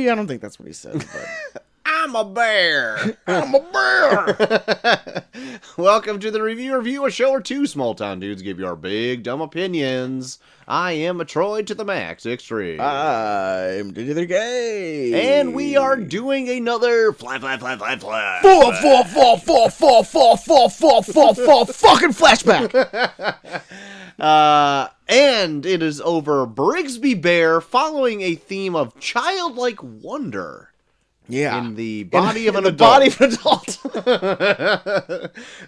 movie? I don't think that's what he said. But... I'm a bear. I'm a bear. Welcome to the review, a show where two small town dudes give you our big dumb opinions. I am a Troy to the max extreme. I'm the gay. And we are doing another flash. Fucking flashback. And it is over Brigsby Bear following a theme of childlike wonder. Yeah. In the body of an adult. Body of an adult.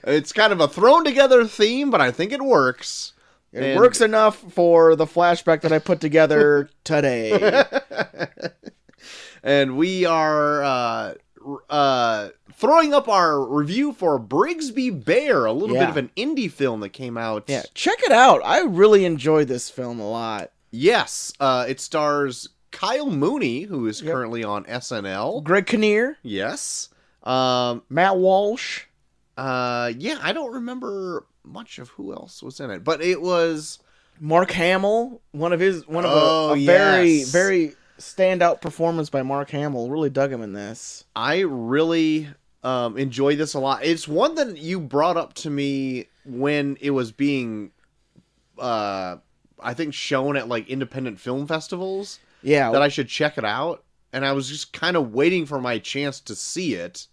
It's kind of a thrown together theme, but I think it works. It works enough for the flashback that I put together today. And we are throwing up our review for Brigsby Bear, a little bit of an indie film that came out. Yeah, check it out. I really enjoyed this film a lot. Yes, it stars Kyle Mooney, who is currently on SNL. Greg Kinnear. Yes. Matt Walsh. Yeah, I don't remember much of who else was in it, but it was Mark Hamill, a very very standout performance by Mark Hamill. Really dug him in this. I really enjoyed this a lot. It's one that you brought up to me when it was being I think shown at like independent film festivals. Yeah. That I should check it out, and I was just kind of waiting for my chance to see it.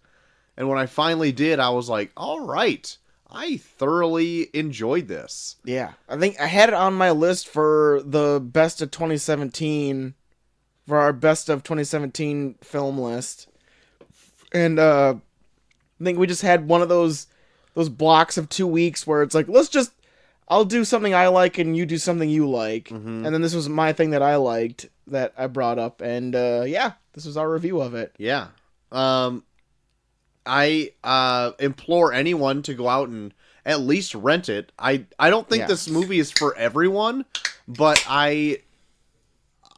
And when I finally did, I was like, all right, I thoroughly enjoyed this. Yeah. I think I had it on my list for the best of 2017, for our best of 2017 film list. And I think we just had one of those blocks of 2 weeks where it's like, I'll do something I like and you do something you like. Mm-hmm. And then this was my thing that I liked that I brought up. And this was our review of it. Yeah. I implore anyone to go out and at least rent it. I don't think this movie is for everyone, but I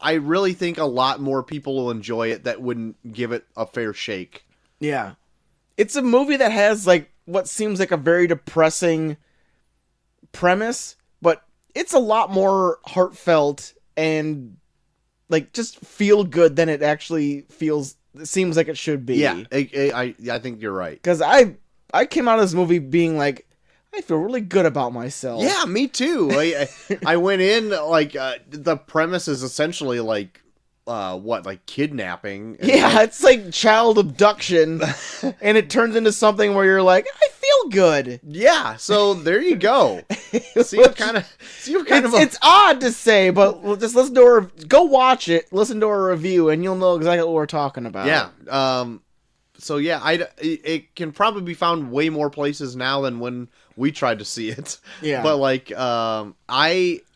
really think a lot more people will enjoy it that wouldn't give it a fair shake. Yeah. It's a movie that has like what seems like a very depressing premise, but it's a lot more heartfelt and like just feel good than it actually seems like it should be. Yeah, I think you're right. Because I came out of this movie being like, I feel really good about myself. Yeah, me too. I went in like the premise is essentially like like kidnapping. Yeah, it's like child abduction, and it turns into something where you're like, I feel good. Yeah, so there you go. It's odd to say, but just go watch it, listen to our review, and you'll know exactly what we're talking about. Yeah. So yeah, it can probably be found way more places now than when we tried to see it. Yeah. But like,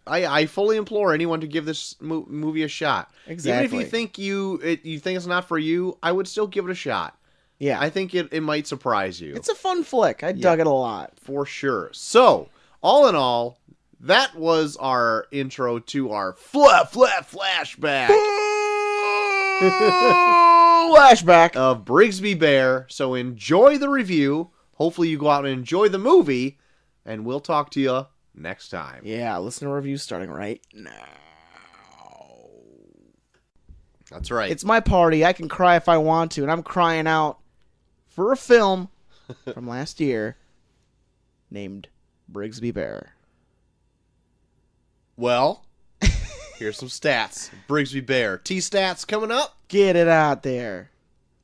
I fully implore anyone to give this movie a shot. Exactly. Even if you think it's not for you, I would still give it a shot. Yeah. I think it might surprise you. It's a fun flick. I dug it a lot. For sure. So, all in all, that was our intro to our flashback. Flashback of Brigsby Bear. So enjoy the review. Hopefully you go out and enjoy the movie. And we'll talk to you next time. Yeah, listen to reviews starting right now. That's right. It's my party. I can cry if I want to. And I'm crying out for a film from last year named Brigsby Bear. Well, here's some stats. Brigsby Bear. T-stats coming up. Get it out there.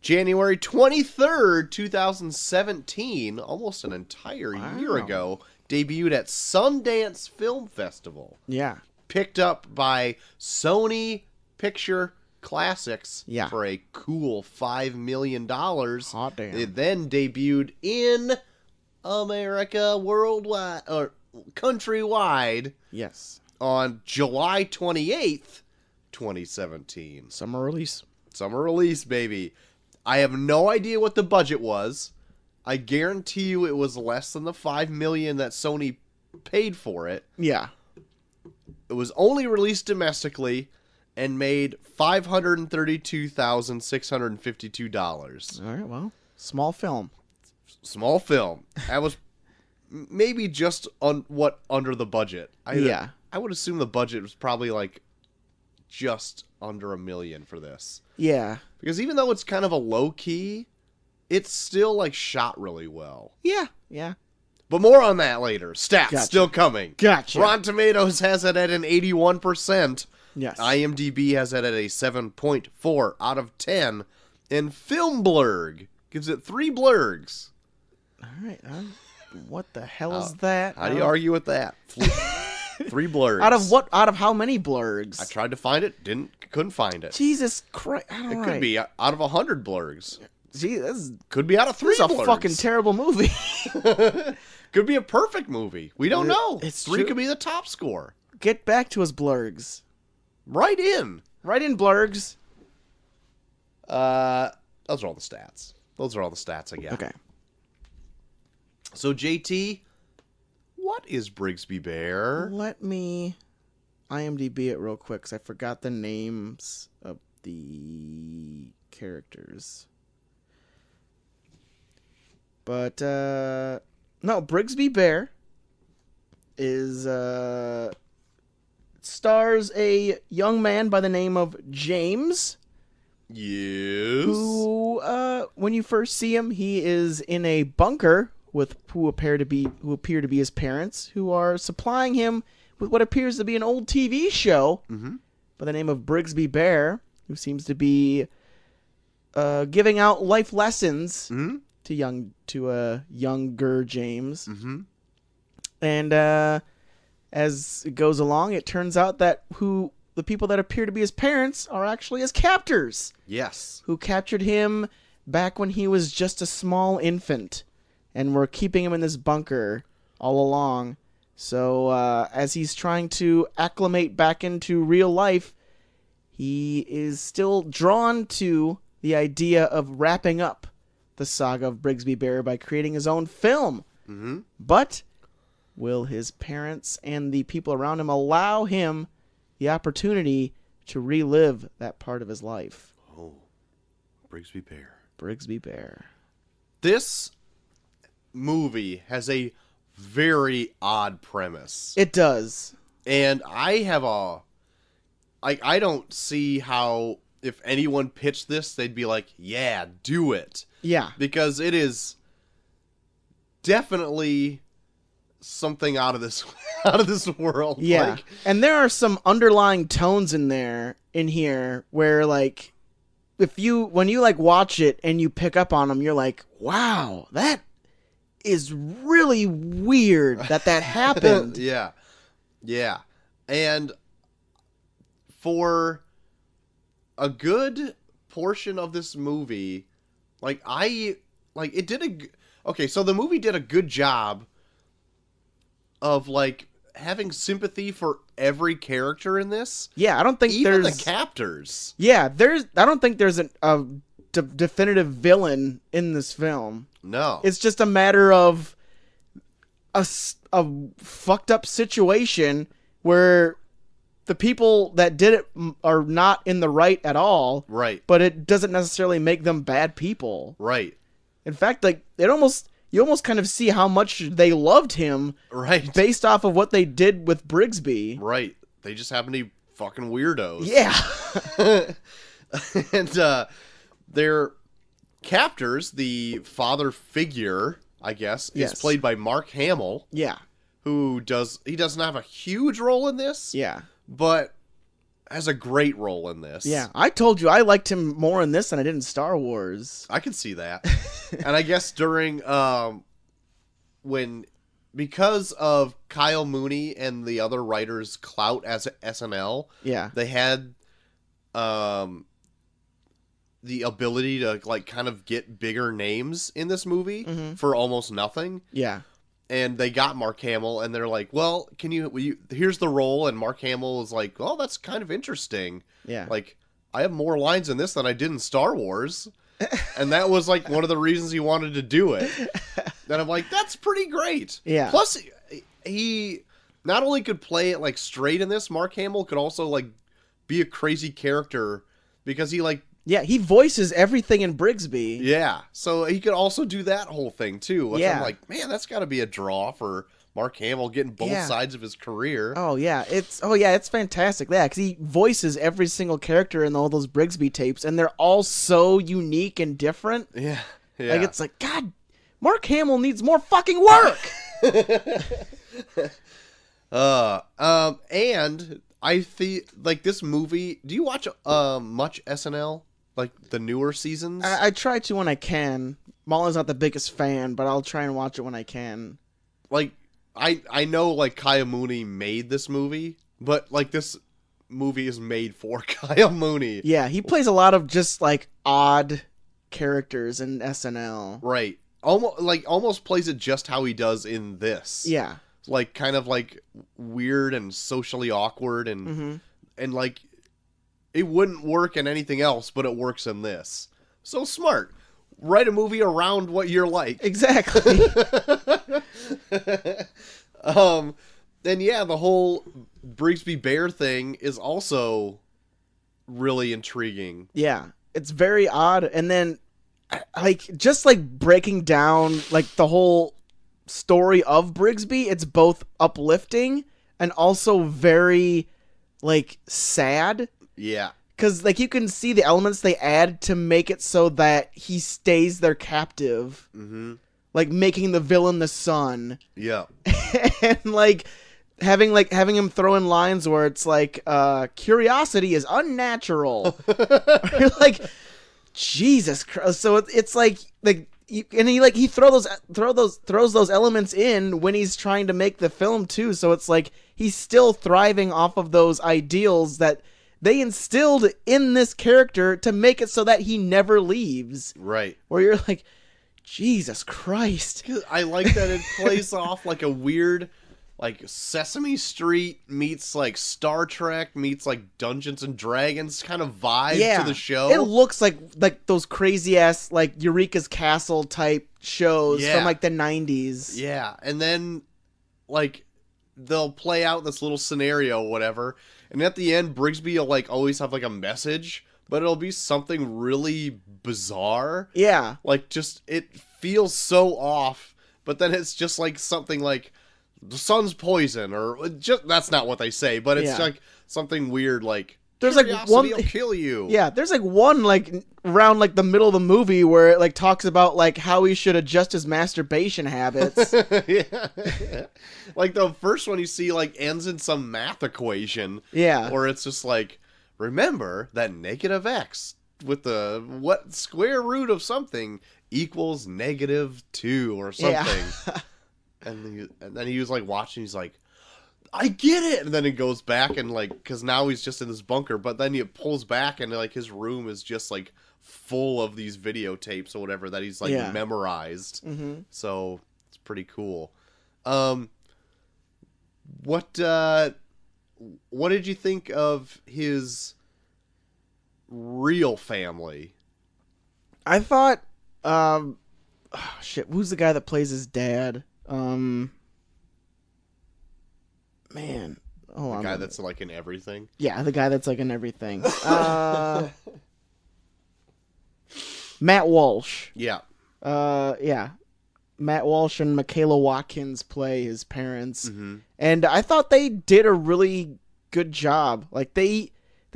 January 23rd, 2017. Almost an entire year ago. Debuted at Sundance Film Festival. Yeah. Picked up by Sony Picture Classics for a cool $5 million. Hot damn. It then debuted in America worldwide, or countrywide. Yes. On July 28th, 2017. Summer release. Summer release, baby. I have no idea what the budget was. I guarantee you it was less than the $5 million that Sony paid for it. Yeah. It was only released domestically and made $532,652. All right, well, small film. Small film. That was maybe just under the budget. I would assume the budget was probably like just under $1 million for this. Yeah. Because even though it's kind of a low key, it's still like shot really well. Yeah. Yeah. But more on that later. Stats still coming. Gotcha. Rotten Tomatoes has it at an 81%. Yes. IMDb has it at a 7.4 out of 10. And Filmblurg gives it 3 blurgs. All right. What the hell is that? How do you argue with that? 3 blurgs. Out of what? Out of how many blurgs? I tried to find it. Couldn't find it. Jesus Christ. It could be out of 100 blurgs. Gee, this Could be out of 3 is a blurgs. fucking terrible movie. Could be a perfect movie. We don't know. It's 3 true. could be the top score. Get back to us, blurgs. Right in. Right in, blurgs. Those are all the stats. Those are all the stats I got. Okay. So, JT, what is Brigsby Bear? Let me IMDb it real quick, because I forgot the names of the characters. But, no, Brigsby Bear is, stars a young man by the name of James. Yes. Who, when you first see him, he is in a bunker with who appear to be his parents, who are supplying him with what appears to be an old TV show by the name of Brigsby Bear, who seems to be giving out life lessons to a younger James. And as it goes along, it turns out that the people that appear to be his parents are actually his captors. Yes. Who captured him back when he was just a small infant, and were keeping him in this bunker all along. So as he's trying to acclimate back into real life, he is still drawn to the idea of wrapping up the saga of Brigsby Bear by creating his own film. But will his parents and the people around him allow him the opportunity to relive that part of his life? Oh, Brigsby Bear. Brigsby Bear. This movie has a very odd premise. It does. And I have I don't see how, if anyone pitched this, they'd be like, yeah, do it. Yeah. Because it is definitely something out of this world. Yeah. Like, and there are some underlying tones in here where, like, when you like watch it and you pick up on them, you're like, wow, that is really weird that happened. Yeah. And for a good portion of this movie, okay, so the movie did a good job of, like, having sympathy for every character in this. Yeah, I don't think even there's... the captors. Yeah, I don't think there's a definitive villain in this film. No. It's just a matter of a fucked up situation where the people that did it are not in the right at all. Right. But it doesn't necessarily make them bad people. Right. In fact, like, you almost kind of see how much they loved him. Right. Based off of what they did with Brigsby. Right. They just happen to be fucking weirdos. Yeah. And their captors, the father figure, I guess, is played by Mark Hamill. Yeah. He doesn't have a huge role in this. Yeah. But has a great role in this. Yeah. I told you I liked him more in this than I did in Star Wars. I can see that. And I guess during because of Kyle Mooney and the other writers' clout as SNL, they had the ability to, like, kind of get bigger names in this movie for almost nothing. Yeah. And they got Mark Hamill, and they're like, well, here's the role. And Mark Hamill is like, well, that's kind of interesting. Yeah. Like, I have more lines in this than I did in Star Wars. And that was, like, one of the reasons he wanted to do it. And I'm like, that's pretty great. Yeah. Plus, he not only could play it, like, straight in this, Mark Hamill could also, like, be a crazy character because he, like... Yeah, he voices everything in Brigsby. Yeah, so he could also do that whole thing, too. Which Yeah. I'm like, man, that's got to be a draw for Mark Hamill getting both sides of his career. Oh yeah, it's fantastic. Yeah, because he voices every single character in all those Brigsby tapes, and they're all so unique and different. Yeah. Like it's like, God, Mark Hamill needs more fucking work. And I feel like this movie. Do you watch much SNL? Like the newer seasons? I try to when I can. Molly's not the biggest fan, but I'll try and watch it when I can. Like, I know, like, Kyle Mooney made this movie, but, like, this movie is made for Kyle Mooney. Yeah, he plays a lot of just, like, odd characters in SNL. Right. Almost plays it just how he does in this. Yeah. Like, kind of, like, weird and socially awkward and, like, it wouldn't work in anything else, but it works in this. So smart. Write a movie around what you're like. Exactly. And yeah, the whole Brigsby Bear thing is also really intriguing. Yeah, it's very odd. And then, like, just like breaking down like the whole story of Brigsby, it's both uplifting and also very like sad. Yeah. Because, like, you can see the elements they add to make it so that he stays their captive. Mm-hmm. Like, making the villain the son. Yeah. And, like, having him throw in lines where it's like, curiosity is unnatural. You're like, Jesus Christ. So it's like, he throws those elements in when he's trying to make the film, too. So it's like, he's still thriving off of those ideals that they instilled in this character to make it so that he never leaves. Right. Where you're like, Jesus Christ. I like that it plays off like a weird, like, Sesame Street meets, like, Star Trek meets, like, Dungeons and Dragons kind of vibe to the show. It looks like those crazy-ass, like, Eureka's Castle type shows from, like, the 90s. Yeah, and then, like, they'll play out this little scenario, whatever, and at the end, Brigsby will, like, always have, like, a message, but it'll be something really bizarre. Yeah. Like, just, it feels so off, but then it's just, like, something like, the sun's poison, or just, that's not what they say, but it's, like, something weird, like, there's, like, one... will kill you. Yeah, there's, like, one, like, around, like, the middle of the movie where it, like, talks about, like, how he should adjust his masturbation habits. Yeah. Like, the first one you see, like, ends in some math equation. Yeah. Or it's just like, remember that negative x with the what square root of something equals -2 or something. Yeah. And then he was, like, watching, he's like, I get it! And then he goes back and, like, because now he's just in this bunker, but then he pulls back and, like, his room is just, like, full of these videotapes or whatever that he's, like, memorized. Mm-hmm. So, it's pretty cool. What did you think of his real family? I thought, who's the guy that plays his dad? Man, hold on. The guy that's, like, in everything? Yeah, the guy that's, like, in everything. Matt Walsh. Yeah. Yeah. Matt Walsh and Michaela Watkins play his parents. Mm-hmm. And I thought they did a really good job. Like, they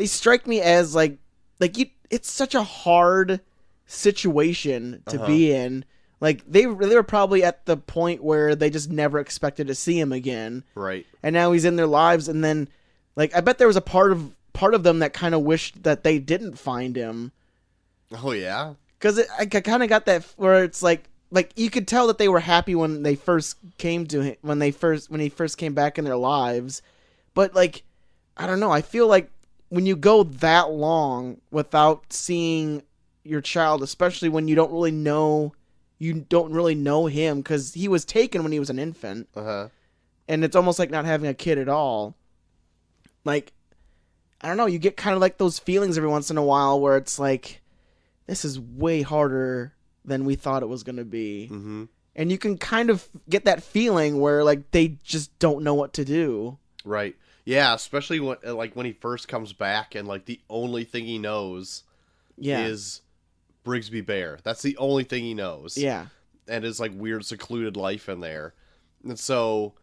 strike me as, like it's such a hard situation to be in. Like, they were probably at the point where they just never expected to see him again. Right. And now he's in their lives, and then, like, I bet there was a part of them that kind of wished that they didn't find him. Oh, yeah? Because I kind of got that where it's like you could tell that they were happy when they first came to him, when he first came back in their lives. But, like, I don't know, I feel like when you go that long without seeing your child, especially when you don't really know him, because he was taken when he was an infant. Uh-huh. And it's almost like not having a kid at all. Like, I don't know, you get kind of like those feelings every once in a while where it's like, this is way harder than we thought it was going to be. Mm-hmm. And you can kind of get that feeling where, like, they just don't know what to do. Right. Yeah, especially when he first comes back and, like, the only thing he knows is Brigsby Bear. That's the only thing he knows. Yeah. And his, like, weird secluded life in there. And so,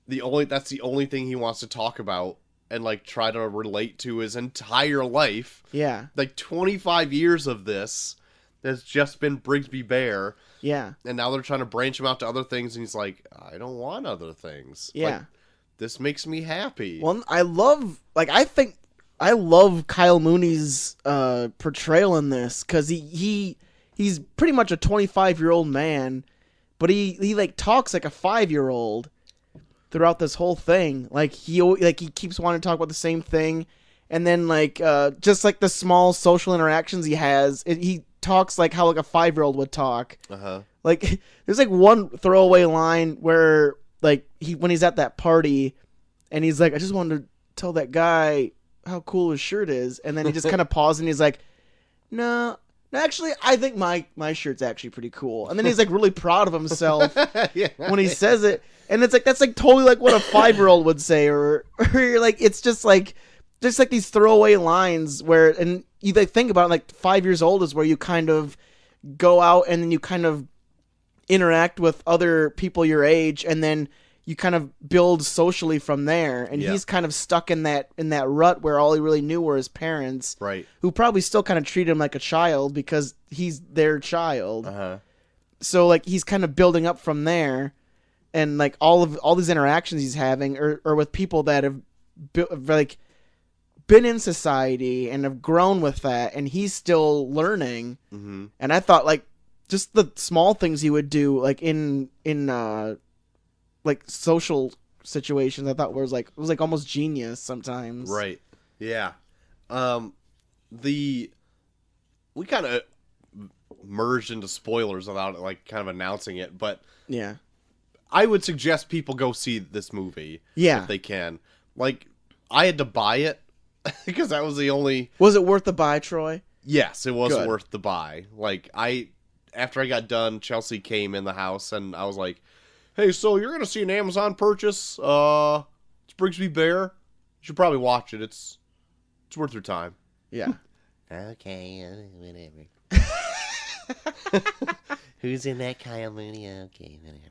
that's the only thing he wants to talk about and like try to relate to his entire life. Yeah. Like 25 years of this has just been Brigsby Bear. Yeah. And now they're trying to branch him out to other things, and he's like, I don't want other things. Yeah. Like, this makes me happy. Well, I love Kyle Mooney's portrayal in this, because he's pretty much a 25-year-old man, but he like talks like a 5-year-old throughout this whole thing. Like he keeps wanting to talk about the same thing, and then like just like the small social interactions he has, he talks like how like a 5-year-old would talk. Like there's like one throwaway line where like when he's at that party, and he's like, I just wanted to tell that guy how cool his shirt is, and then he just kind of pauses and he's like, no, actually I think my shirt's actually pretty cool, and then he's like really proud of himself when he says it, and it's like that's like totally like what a 5-year-old would say, or you're like, it's just like these throwaway lines where, and you like think about it, like 5 years old is where you kind of go out and then you kind of interact with other people your age, and then you kind of build socially from there. And he's kind of stuck in that rut where all he really knew were his parents, right? Who probably still kind of treat him like a child because he's their child. So like he's kind of building up from there, and like all these interactions he's having are with people that have been in society and have grown with that, and he's still learning. And I thought like just the small things he would do like in like social situations, I thought was like almost genius sometimes. Right. Yeah. We kind of merged into spoilers without like kind of announcing it, but yeah, I would suggest people go see this movie. Yeah, if they can. Like, I had to buy it because that was the only. Was it worth the buy, Troy? Yes, it was Good. worth the buy. Like after I got done, Chelsea came in the house, and I was like, hey, so you're going to see an Amazon purchase. It's Brigsby Bear. You should probably watch it. It's worth your time. Yeah. Okay, whatever. Who's in that Kyle Mooney? Okay, whatever.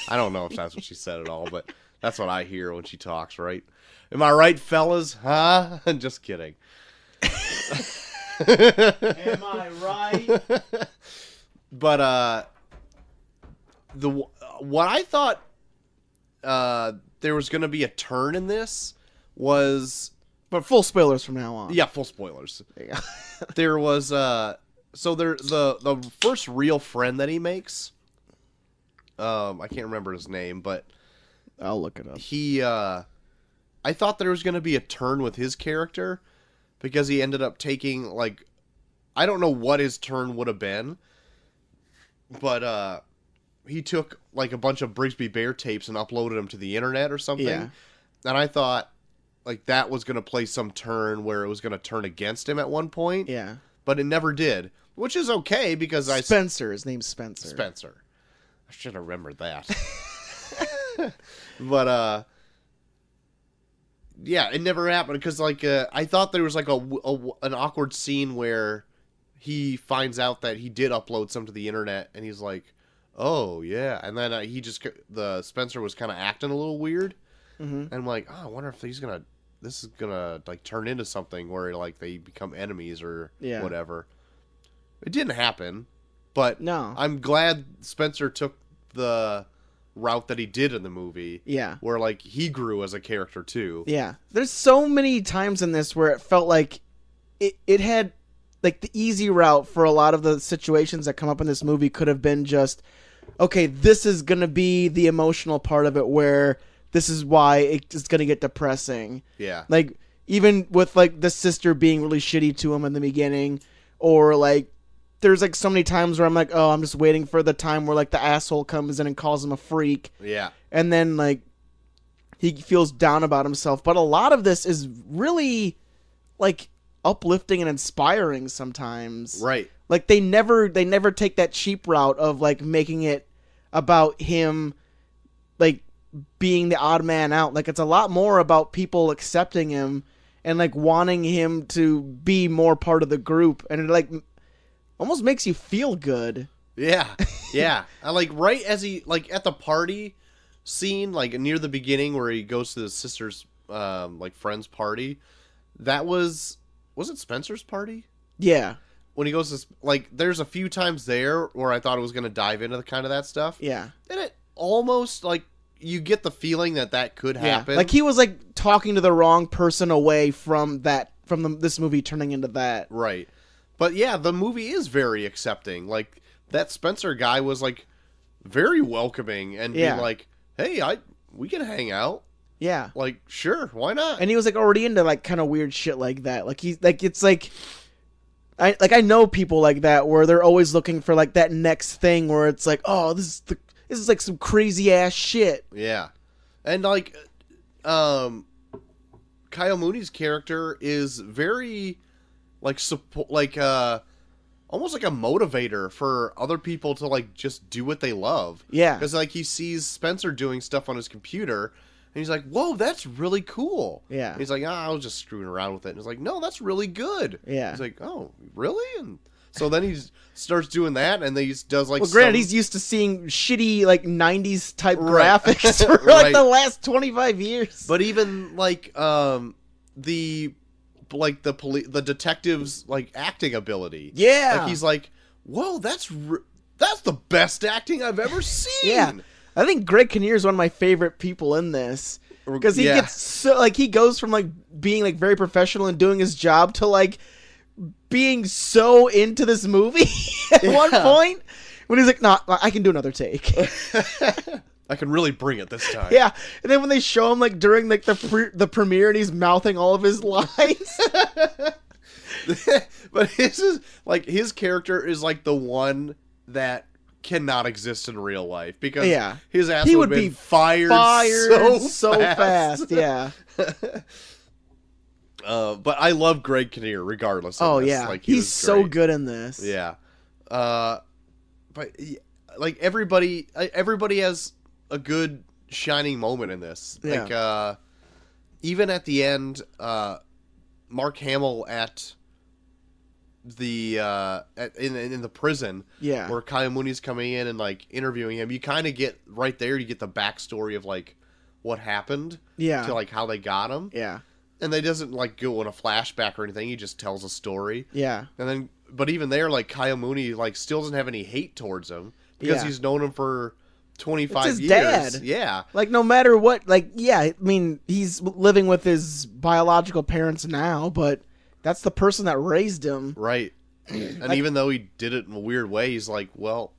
I don't know if that's what she said at all, but that's what I hear when she talks, right? Am I right, fellas? Huh? Just kidding. Am I right? But what I thought there was going to be a turn in this was, but full spoilers from now on. Yeah, full spoilers. There you go. There was so there the first real friend that he makes. I can't remember his name, but I'll look it up. He I thought there was going to be a turn with his character because he ended up taking like, I don't know what his turn would have been, but he took like a bunch of Brigsby Bear tapes and uploaded them to the internet or something. Yeah. And I thought like that was going to play some turn where it was going to turn against him at one point. Yeah. But it never did, which is okay because Spencer, his name's Spencer. Spencer. I should have remembered that. But yeah, it never happened because like I thought there was like an awkward scene where he finds out that he did upload some to the internet, and he's like, "Oh yeah," and then the Spencer was kind of acting a little weird, and I'm like, "Oh, I wonder if this is gonna like turn into something where like they become enemies or whatever." It didn't happen, but no, I'm glad Spencer took the route that he did in the movie. Yeah. Where like he grew as a character too. Yeah. There's so many times in this where it felt like it had like the easy route for a lot of the situations that come up in this movie could have been just, okay, this is going to be the emotional part of it where this is why it's going to get depressing. Yeah. Like even with like the sister being really shitty to him in the beginning, or like there's like so many times where I'm like, oh, I'm just waiting for the time where like the asshole comes in and calls him a freak. Yeah. And then like he feels down about himself. But a lot of this is really like uplifting and inspiring sometimes. Right. Like they never take that cheap route of like making it about him like being the odd man out. Like it's a lot more about people accepting him and like wanting him to be more part of the group, and it like almost makes you feel good. Yeah. Yeah. I like right as he like at the party scene, like near the beginning where he goes to his sister's like friend's party, that was it Spencer's party? Yeah. When he goes to, like, there's a few times there where I thought it was going to dive into the kind of that stuff. Yeah. And it almost, like, you get the feeling that could happen. Like he was like talking to the wrong person away from this movie turning into that. Right. But yeah, the movie is very accepting. Like that Spencer guy was like very welcoming and being like, "Hey, we can hang out." Yeah. Like, sure, why not? And he was like already into like kind of weird shit like that. Like he's like it's like I know people like that where they're always looking for like that next thing where it's like, "Oh, this is like some crazy ass shit." Yeah. And like Kyle Mooney's character is very like almost like a motivator for other people to like just do what they love. Yeah. Because like he sees Spencer doing stuff on his computer and he's like, "Whoa, that's really cool." Yeah. And he's like, I was just screwing around with it. And he's like, "No, that's really good." Yeah. He's like, "Oh, really?" And so then he starts doing that, and then he does like. Well, granted, he's used to seeing shitty like '90s type graphics for like the last 25 years. But even like the detective's like acting ability. Yeah, like he's like, "Whoa, that's the best acting I've ever seen." Yeah, I think Greg Kinnear is one of my favorite people in this because he gets so like he goes from like being like very professional and doing his job to like being so into this movie at one point when he's like, "No, I can do another take." I can really bring it this time. Yeah, and then when they show him like during like the premiere and he's mouthing all of his lines. But his character is like the one that cannot exist in real life because his ass would be fired so fast. Yeah. But I love Greg Kinnear regardless. Oh of this. yeah, like, he's so good in this. Yeah, but like everybody has a good shining moment in this. Yeah. Like even at the end, Mark Hamill at the in the prison, where Kyle Mooney's coming in and like interviewing him, you kind of get right there. You get the backstory of like what happened. To like how they got him. Yeah. And they doesn't like go in a flashback or anything. He just tells a story. Yeah. And then, but even there, like Kyle Mooney, like still doesn't have any hate towards him because he's known him for 25 it's his years. Dad. Yeah. Like no matter what, like I mean, he's living with his biological parents now, but that's the person that raised him. Right. And even though he did it in a weird way, he's like, "Well,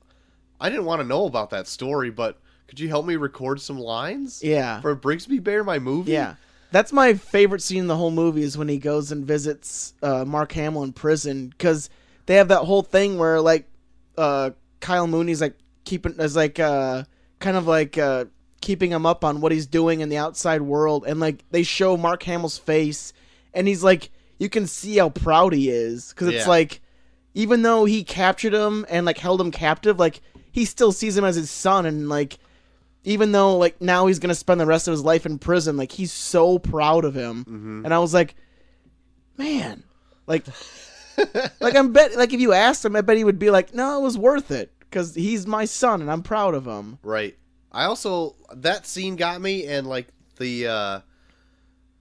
I didn't want to know about that story, but could you help me record some lines? Yeah. For Brigsby Bear, my movie?" Yeah. That's my favorite scene in the whole movie is when he goes and visits Mark Hamill in prison because they have that whole thing where like Kyle Mooney's like keeping him up on what he's doing in the outside world, and like they show Mark Hamill's face and he's like, you can see how proud he is because it's like even though he captured him and like held him captive, like he still sees him as his son, and like even though like now he's gonna spend the rest of his life in prison, like he's so proud of him. Mm-hmm. And I was like, man, like if you asked him, I bet he would be like, no, it was worth it because he's my son and I'm proud of him. Right. I also, that scene got me, and like the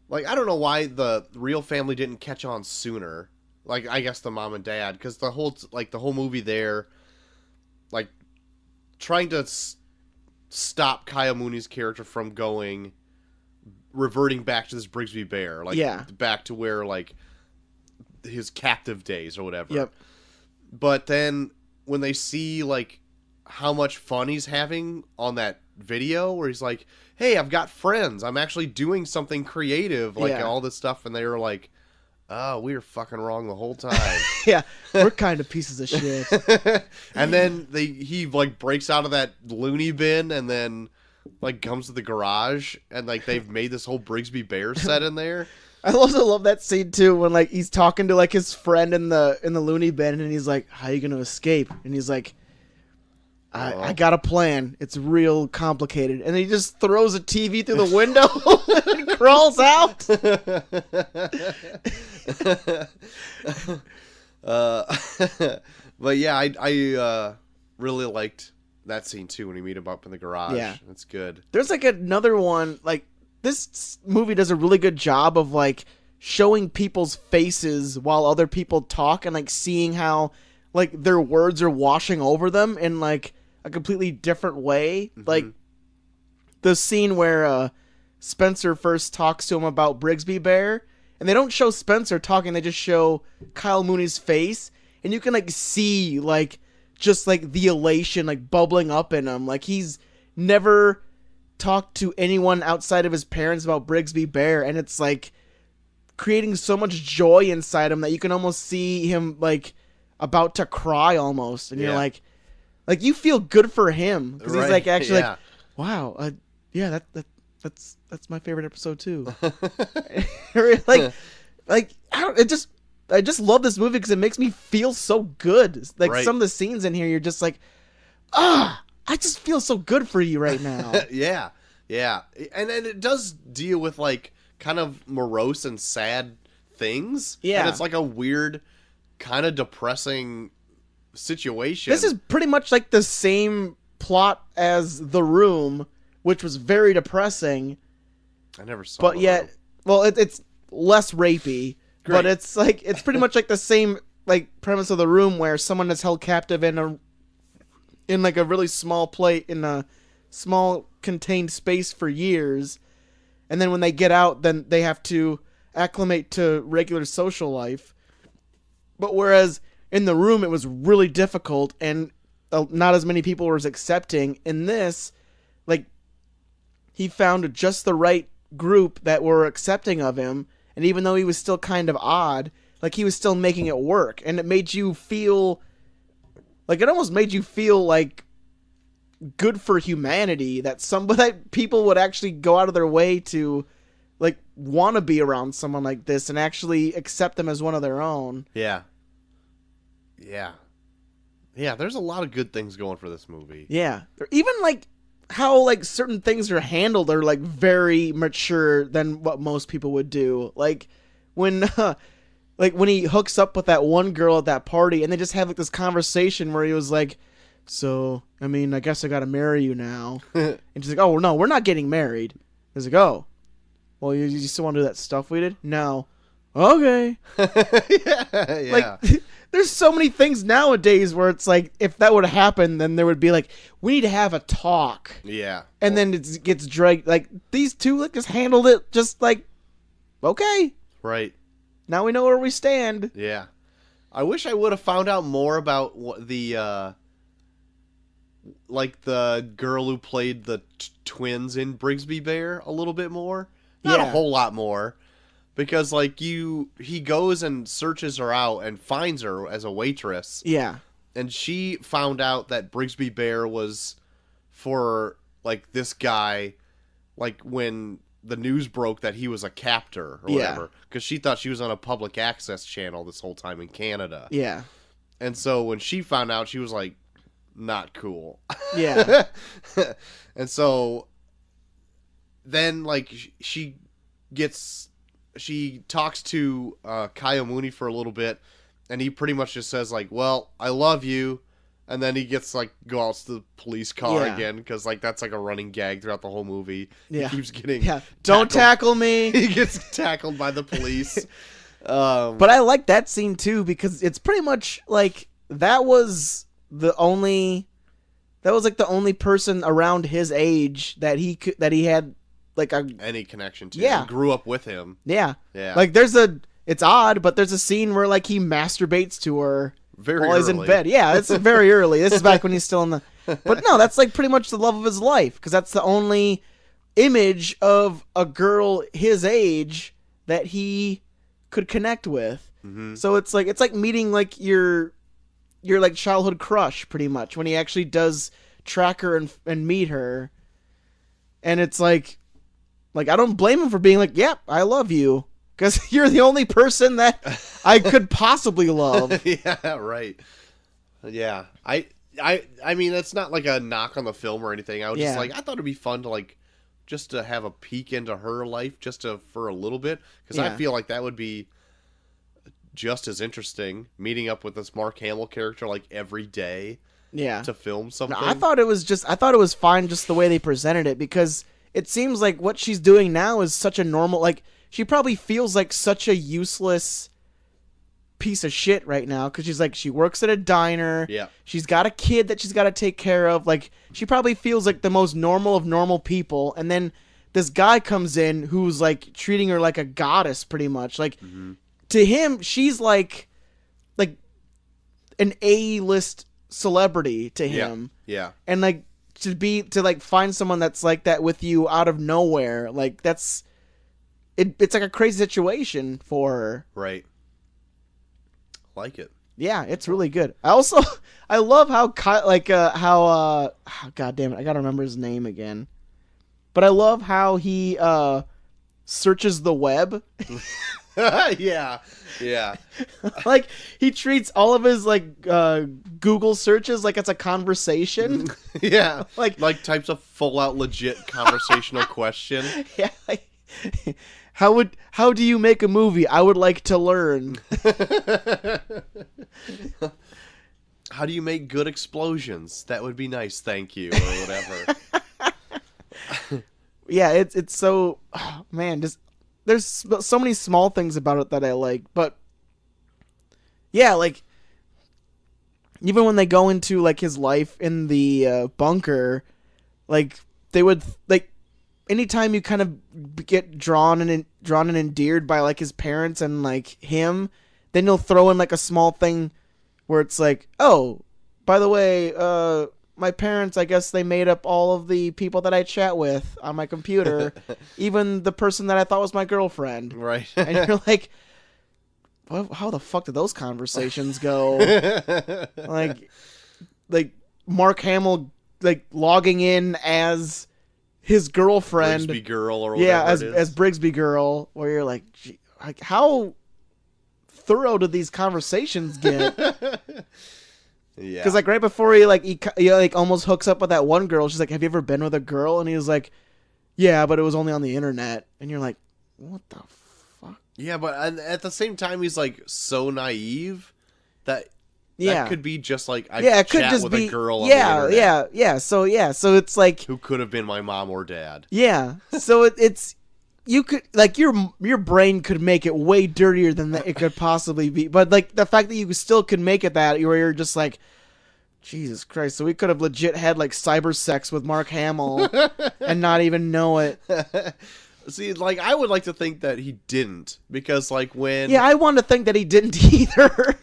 like I don't know why the real family didn't catch on sooner. Like I guess the mom and dad, because the whole movie there, like trying to stop Kyle Mooney's character from reverting back to this Brigsby Bear, like back to where like his captive days or whatever. Yep. But then when they see like how much fun he's having on that video where he's like, "Hey, I've got friends. I'm actually doing something creative," like all this stuff, and they were like, "Oh, we were fucking wrong the whole time." Yeah, we're kind of pieces of shit. And then he like breaks out of that loony bin and then like comes to the garage and like they've made this whole Brigsby Bear set in there. I also love that scene too when like he's talking to like his friend in the loony bin and he's like, "How are you gonna escape?" And he's like, I got a plan. It's real complicated." And he just throws a TV through the window and crawls out. But yeah, I really liked that scene too when you meet him up in the garage. Yeah. That's good. There's like another one, like this movie does a really good job of like showing people's faces while other people talk and like seeing how like their words are washing over them in like a completely different way. Mm-hmm. Like the scene where Spencer first talks to him about Brigsby Bear, and they don't show Spencer talking, they just show Kyle Mooney's face, and you can like see like just like the elation like bubbling up in him. Like he's never talked to anyone outside of his parents about Brigsby Bear, and it's like creating so much joy inside him that you can almost see him like about to cry almost, and you're like you feel good for him because he's like actually like, wow, yeah, that's my favorite episode too. like I just love this movie because it makes me feel so good. Like some of the scenes in here, you're just like, I just feel so good for you right now. Yeah. And it does deal with like kind of morose and sad things. Yeah. And it's like a weird, kind of depressing situation. This is pretty much like the same plot as The Room, which was very depressing. I never saw but yet, well, it's less rapey. Great. But it's like it's pretty much like the same like premise of The Room, where someone is held captive in like a really small plate in a small contained space for years, and then when they get out, then they have to acclimate to regular social life. But whereas in The Room it was really difficult and not as many people were accepting, in this, like, he found just the right group that were accepting of him. And even though he was still kind of odd, like, he was still making it work. And it made you feel... like, it almost made you feel, like, good for humanity. That people would actually go out of their way to, like, want to be around someone like this and actually accept them as one of their own. Yeah. Yeah, there's a lot of good things going for this movie. Yeah. Even, like, how like certain things are handled are like very mature than what most people would do. Like when he hooks up with that one girl at that party, and they just have like this conversation where he was like, "So, I mean, I guess I gotta marry you now." And she's like, "Oh no, we're not getting married." He's like, "Oh, well, you still want to do that stuff we did?" "No." "Okay." yeah. Like, there's so many things nowadays where it's like, if that would happen, then there would be like, we need to have a talk. Yeah. And then it gets dragged. Like, these two like just handled it just like, okay. Right. Now we know where we stand. Yeah. I wish I would have found out more about what the girl who played the twins in Brigsby Bear a little bit more. Not a whole lot more. Because, like, he goes and searches her out and finds her as a waitress. Yeah. And she found out that Brigsby Bear was for, like, this guy, like, when the news broke that he was a captor or whatever. Because she thought she was on a public access channel this whole time in Canada. Yeah. And so when she found out, she was like, not cool. Yeah. And so then, like, she talks to Kyle Mooney for a little bit, and he pretty much just says, like, well, I love you, and then he gets, like, go out to the police car again, because, like, that's, like, a running gag throughout the whole movie. Yeah. He keeps getting Don't tackle me! He gets tackled by the police. But I like that scene, too, because it's pretty much, like, that was the only person around his age that he had like any connection to. Yeah. Grew up with him. Yeah. Yeah. Like it's odd, but there's a scene where like he masturbates to her while he's in bed. Yeah, it's very early. This is back when he's still in the... But no, that's like pretty much the love of his life, because that's the only image of a girl his age that he could connect with. Mm-hmm. So it's like meeting like your like childhood crush pretty much, when he actually does track her and meet her. And it's like I don't blame him for being like, yep, I love you, because you're the only person that I could possibly love. Yeah, right. Yeah. I mean, that's not like a knock on the film or anything. I was just like, I thought it'd be fun to like just to have a peek into her life for a little bit, because I feel like that would be just as interesting, meeting up with this Mark Hamill character like every day. Yeah. to film something. No, I thought it was fine just the way they presented it, because it seems like what she's doing now is such a normal, like, she probably feels like such a useless piece of shit right now, because she's like, she works at a diner. Yeah. She's got a kid that she's got to take care of. Like, she probably feels like the most normal of normal people, and then this guy comes in who's like treating her like a goddess, pretty much. Like, to him, she's like an A-list celebrity to him. Yeah. And like to like find someone that's like that with you out of nowhere, like it's like a crazy situation for her. Right. Like it. Yeah, it's really good. I love how God damn it, I gotta remember his name again. But I love how he searches the web. Yeah. Like, he treats all of his like Google searches like it's a conversation. Yeah. like types of full out legit conversational question. Yeah. Like, how do you make a movie? I would like to learn. How do you make good explosions? That would be nice, thank you, or whatever. Yeah, it's so, oh, man, just there's so many small things about it that I like, but yeah, like even when they go into like his life in the bunker, like they would like anytime you kind of get drawn and endeared by like his parents and like him, then you'll throw in like a small thing where it's like, oh, by the way, my parents, I guess they made up all of the people that I chat with on my computer, even the person that I thought was my girlfriend. Right. And you're like, how the fuck did those conversations go? like Mark Hamill like logging in as his girlfriend, Brigsby girl or whatever as Brigsby girl, where you're like, gee, like how thorough did these conversations get? Yeah. Because like right before he like almost hooks up with that one girl, she's like, "Have you ever been with a girl?" And he was like, "Yeah, but it was only on the internet." And you're like, "What the fuck?" Yeah, but at the same time, he's like so naive that Yeah, that could be just like it could chat just with be a girl on the internet. So it's like Who could have been my mom or dad. Yeah, so it's you could like your brain could make it way dirtier than that it could possibly be, but like the fact that you still could make it that where you're just like, Jesus Christ, so we could have legit had like cyber sex with Mark Hamill and not even know it. See, like I would like to think that he didn't, because like when I want to think that he didn't either.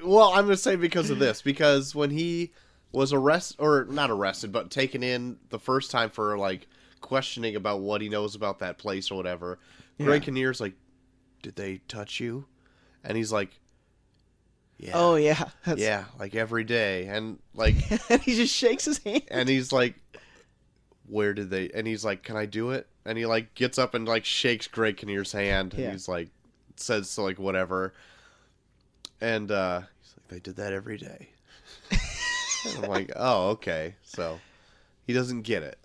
Well, I'm gonna say because of this, because when he was not arrested, but taken in the first time for like questioning about what he knows about that place or whatever, Greg Kinnear's like, "Did they touch you?" And he's like, "Yeah." Oh yeah. Yeah, like every day. And like And he just shakes his hand. and he's like, "Where did they?" And he's like, "Can I do it?" And he like gets up and like shakes Greg Kinnear's hand, and he's like, says so like whatever. And he's like, "They did that every day." And I'm like, "Oh, okay." So he doesn't get it.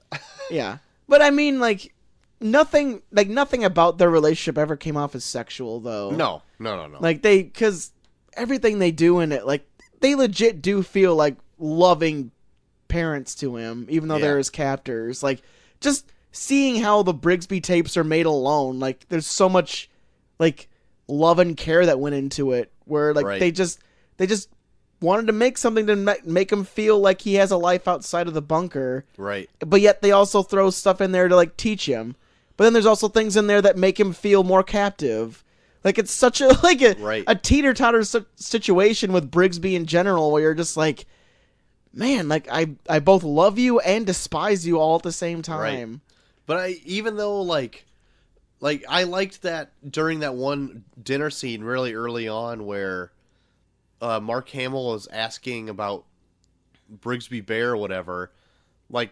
Yeah. But I mean, like, nothing about their relationship ever came off as sexual, though. No. Like, because everything they do in it, like, they legit do feel like loving parents to him, even though they're his captors. Like, just seeing how the Brigsby tapes are made alone, like, there's so much, like, love and care that went into it, where, like, they just wanted to make something to make him feel like he has a life outside of the bunker. Right. But yet they also throw stuff in there to like teach him. But then there's also things in there that make him feel more captive. Like it's such a a teeter-totter situation with Brigsby in general, where you're just like, man, like I both love you and despise you all at the same time. Right. But even though like I liked that during that one dinner scene really early on where Mark Hamill is asking about Brigsby Bear or whatever, like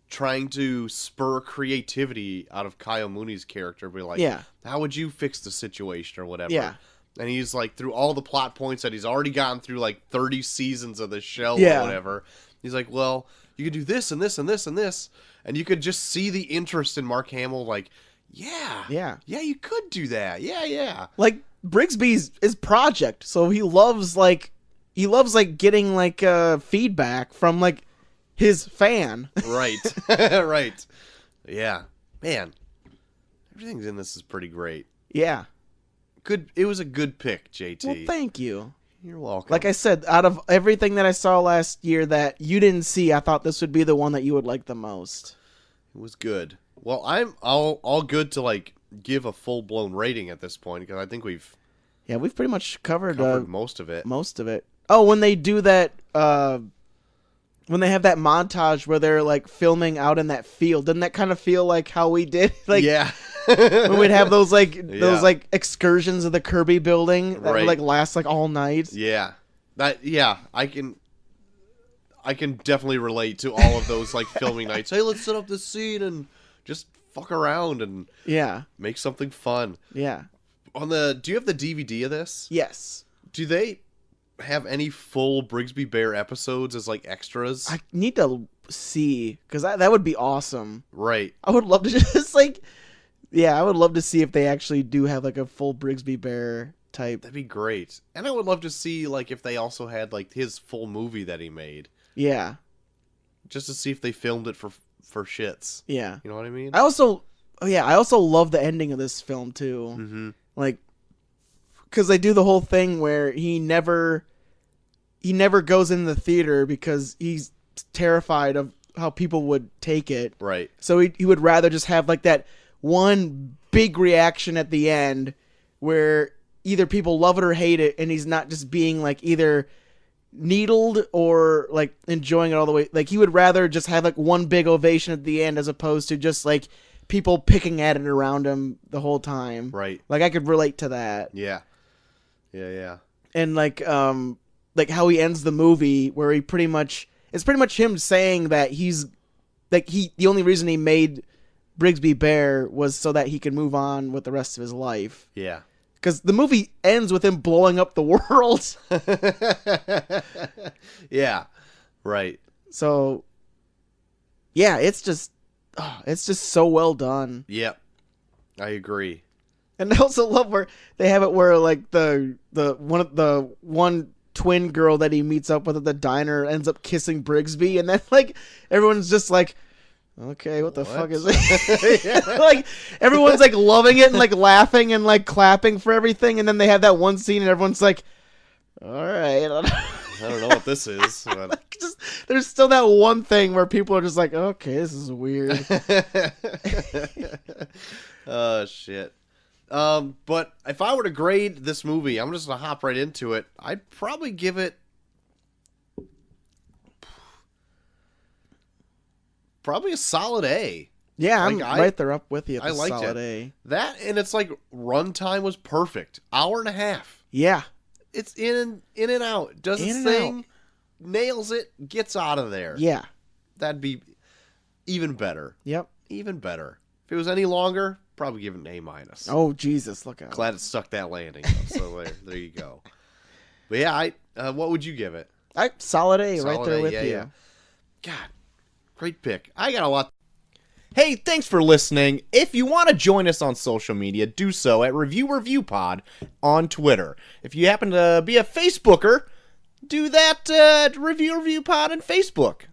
trying to spur creativity out of Kyle Mooney's character, be like, how would you fix the situation or whatever? Yeah. And he's like, through all the plot points that he's already gotten through like 30 seasons of the show or whatever, he's like, well, you could do this and this and this and this, and you could just see the interest in Mark Hamill, like, yeah, you could do that, yeah. Like Brigsby's his project, so he loves like he loves like getting like feedback from like his fan. Right. Right. Yeah. Man. Everything in this is pretty great. Yeah. Good. It was a good pick, JT. Well, thank you. You're welcome. Like I said, out of everything that I saw last year that you didn't see, I thought this would be the one that you would like the most. It was good. Well, I'm all good to like give a full blown rating at this point because I think we've pretty much covered most of it. Most of it. Oh, when they do that, when they have that montage where they're like filming out in that field, doesn't that kind of feel like how we did? Like, yeah. when we'd have those like excursions of the Kirby building that would like last like all night. Yeah. I can definitely relate to all of those like filming nights. Hey, let's set up this scene and just fuck around and make something fun. Yeah. Do you have the DVD of this? Yes. Do they have any full Brigsby Bear episodes as like extras? I need to see because that would be awesome. Right. I would love to just like, I would love to see if they actually do have like a full Brigsby Bear type. That'd be great. And I would love to see like if they also had like his full movie that he made. Yeah. Just to see if they filmed it for shits. Yeah. You know what I mean? I also love the ending of this film too. Mm-hmm. Like, because they do the whole thing where he never goes in the theater because he's terrified of how people would take it. Right. So he would rather just have like that one big reaction at the end where either people love it or hate it, and he's not just being like either needled or like enjoying it all the way. Like he would rather just have like one big ovation at the end as opposed to just like people picking at it around him the whole time. Right. Like I could relate to that. Yeah. Yeah. And like how he ends the movie where it's pretty much him saying that he's like the only reason he made Brigsby Bear was so that he could move on with the rest of his life. Yeah. Because the movie ends with him blowing up the world. Yeah. Right. So, yeah, it's just so well done. Yep. I agree. And I also love where they have it where like the one twin girl that he meets up with at the diner ends up kissing Brigsby, and then like everyone's just like, okay, what the fuck is it? Like everyone's like loving it and like laughing and like clapping for everything, and then they have that one scene and everyone's like, all right. I don't know what this is. But... Like there's still that one thing where people are just like, okay, this is weird. Oh shit. But if I were to grade this movie, I'm just gonna hop right into it. I'd probably give it probably a solid A. Yeah, I'm right there up with you. I liked solid it. A. That and it's like runtime was perfect. Hour and a half. Yeah. It's in and out. Does its thing, nails it, gets out of there. Yeah. That'd be even better. Yep. Even better. If it was any longer, probably give it an A-. Oh Jesus, look out. Glad it stuck that landing. So there you go. But yeah, what would you give it? Solid A, Solid right there A, with yeah, you. yeah. God, great pick. I got a lot. Hey, thanks for listening. If you want to join us on social media, do so at Review Pod on Twitter. If you happen to be a Facebooker, do that Review Pod on Facebook.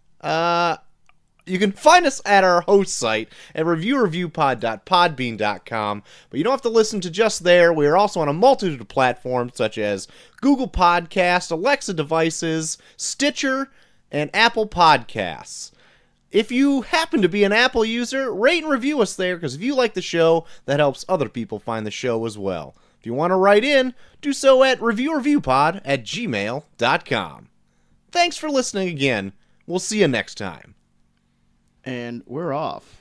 You can find us at our host site at reviewreviewpod.podbean.com, but you don't have to listen to just there. We are also on a multitude of platforms such as Google Podcasts, Alexa devices, Stitcher, and Apple Podcasts. If you happen to be an Apple user, rate and review us there, because if you like the show, that helps other people find the show as well. If you want to write in, do so at reviewreviewpod@gmail.com. Thanks for listening again. We'll see you next time. And we're off.